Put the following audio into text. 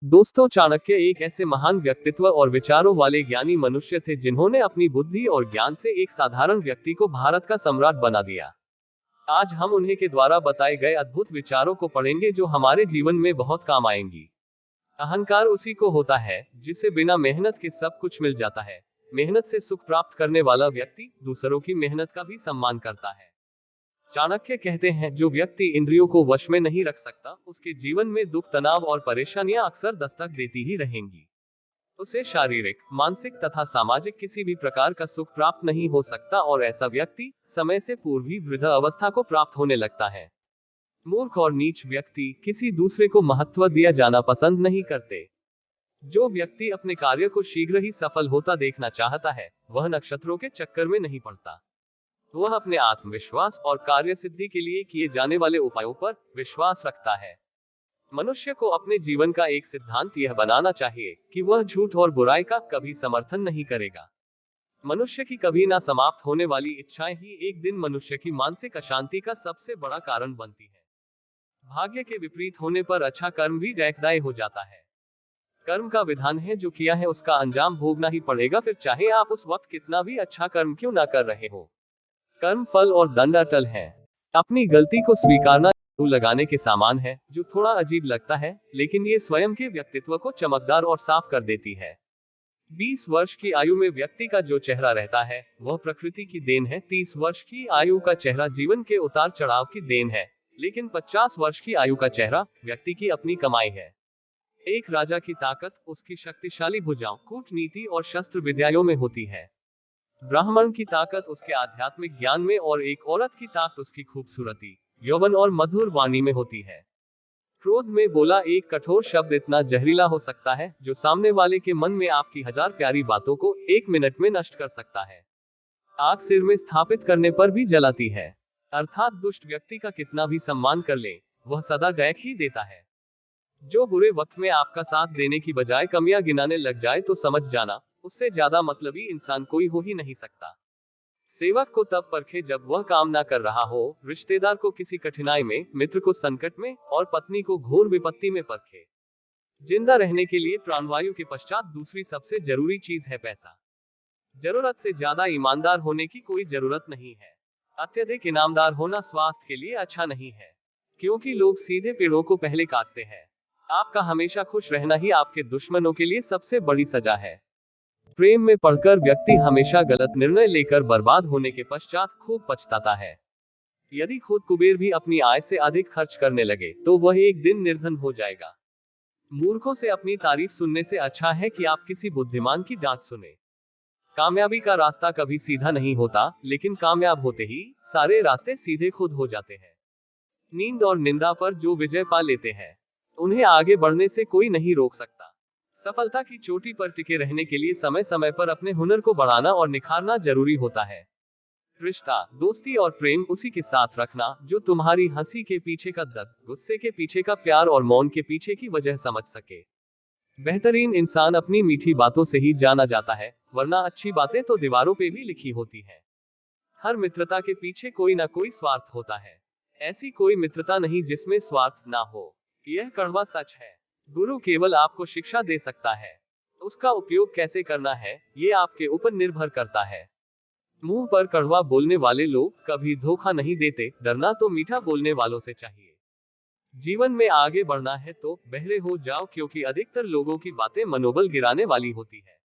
दोस्तों, चाणक्य एक ऐसे महान व्यक्तित्व और विचारों वाले ज्ञानी मनुष्य थे जिन्होंने अपनी बुद्धि और ज्ञान से एक साधारण व्यक्ति को भारत का सम्राट बना दिया। आज हम उन्हीं के द्वारा बताए गए अद्भुत विचारों को पढ़ेंगे जो हमारे जीवन में बहुत काम आएंगी। अहंकार उसी को होता है जिसे बिना मेहनत के सब कुछ मिल जाता है। मेहनत से सुख प्राप्त करने वाला व्यक्ति दूसरों की मेहनत का भी सम्मान करता है। चाणक्य कहते हैं, जो व्यक्ति इंद्रियों को वश में नहीं रख सकता, उसके जीवन में दुख, तनाव और परेशानियां अक्सर दस्तक देती ही रहेंगी। उसे शारीरिक, मानसिक तथा सामाजिक किसी भी प्रकार का सुख प्राप्त नहीं हो सकता और ऐसा व्यक्ति समय से पूर्व ही वृद्ध अवस्था को प्राप्त होने लगता है। मूर्ख और नीच व्यक्ति किसी दूसरे को महत्व दिया जाना पसंद नहीं करते। जो व्यक्ति अपने कार्य को शीघ्र ही सफल होता देखना चाहता है, वह नक्षत्रों के चक्कर में नहीं पड़ता। वह अपने आत्मविश्वास और कार्य सिद्धि के लिए किए जाने वाले उपायों पर विश्वास रखता है। मनुष्य को अपने जीवन का एक सिद्धांत यह बनाना चाहिए कि वह झूठ और बुराई का कभी समर्थन नहीं करेगा। मनुष्य की कभी ना समाप्त होने वाली इच्छाएं ही एक दिन मनुष्य की मानसिक अशांति का सबसे बड़ा कारण बनती है। भाग्य के विपरीत होने पर अच्छा कर्म भी दैकदायी हो जाता है। कर्म का विधान है, जो किया है उसका अंजाम भोगना ही पड़ेगा, फिर चाहे आप उस वक्त कितना भी अच्छा कर्म क्यों ना कर रहे हो। कर्म, फल और दंड अटल है। अपनी गलती को स्वीकारना लगाने के समान है, जो थोड़ा अजीब लगता है, लेकिन ये स्वयं के व्यक्तित्व को चमकदार और साफ कर देती है। 20 वर्ष की आयु में व्यक्ति का जो चेहरा रहता है, वह प्रकृति की देन है। 30 वर्ष की आयु का चेहरा जीवन के उतार चढ़ाव की देन है, लेकिन 50 वर्ष की आयु का चेहरा व्यक्ति की अपनी कमाई है। एक राजा की ताकत उसकी शक्तिशाली भुजाओं, कूटनीति और शस्त्र विद्याओं में होती है। ब्राह्मण की ताकत उसके आध्यात्मिक ज्ञान में और एक औरत की ताकत उसकी खूबसूरती, यौवन और मधुर वाणी में होती है। क्रोध में बोला एक कठोर शब्द इतना जहरीला हो सकता है, जो सामने वाले के मन में आपकी 1000 प्यारी बातों को 1 मिनट में नष्ट कर सकता है। आग सिर में स्थापित करने पर भी जलाती है। अर्थात दुष्ट व्यक्ति का कितना भी सम्मान कर ले, वह सदा डैक ही देता है। जो बुरे वक्त में आपका साथ देने की बजाय कमियां गिनाने लग जाए तो समझ जाना, उससे ज्यादा मतलबी इंसान कोई हो ही नहीं सकता। सेवक को तब परखे जब वह काम ना कर रहा हो, रिश्तेदार को किसी कठिनाई में, मित्र को संकट में और पत्नी को घोर विपत्ति में परखे। जिंदा रहने के लिए प्राणवायु के पश्चात दूसरी सबसे जरूरी चीज है पैसा। जरूरत से ज्यादा ईमानदार होने की कोई जरूरत नहीं है। अत्यधिक इनामदार होना स्वास्थ्य के लिए अच्छा नहीं है, क्योंकि लोग सीधे पेड़ों को पहले काटते हैं। आपका हमेशा खुश रहना ही आपके दुश्मनों के लिए सबसे बड़ी सजा है। प्रेम में पड़कर व्यक्ति हमेशा गलत निर्णय लेकर बर्बाद होने के पश्चात खूब पछताता है। यदि खुद कुबेर भी अपनी आय से अधिक खर्च करने लगे, तो वह एक दिन निर्धन हो जाएगा। मूर्खों से अपनी तारीफ सुनने से अच्छा है कि आप किसी बुद्धिमान की डांट सुने। कामयाबी का रास्ता कभी सीधा नहीं होता, लेकिन कामयाब होते ही सारे रास्ते सीधे खुद हो जाते हैं। नींद और निंदा पर जो विजय पा लेते हैं, उन्हें आगे बढ़ने से कोई नहीं रोक सकता। सफलता की चोटी पर टिके रहने के लिए समय समय पर अपने हुनर को बढ़ाना और निखारना जरूरी होता है। रिश्ता, दोस्ती और प्रेम उसी के साथ रखना जो तुम्हारी हंसी के पीछे का दर्द, गुस्से के पीछे का प्यार और मौन के पीछे की वजह समझ सके। बेहतरीन इंसान अपनी मीठी बातों से ही जाना जाता है, वरना अच्छी बातें तो दीवारों पे भी लिखी होती है। हर मित्रता के पीछे कोई ना कोई स्वार्थ होता है। ऐसी कोई मित्रता नहीं जिसमें स्वार्थ ना हो। यह कड़वा सच है। गुरु केवल आपको शिक्षा दे सकता है, उसका उपयोग कैसे करना है, ये आपके ऊपर निर्भर करता है। मुंह पर कड़वा बोलने वाले लोग कभी धोखा नहीं देते, डरना तो मीठा बोलने वालों से चाहिए। जीवन में आगे बढ़ना है तो बहरे हो जाओ, क्योंकि अधिकतर लोगों की बातें मनोबल गिराने वाली होती है।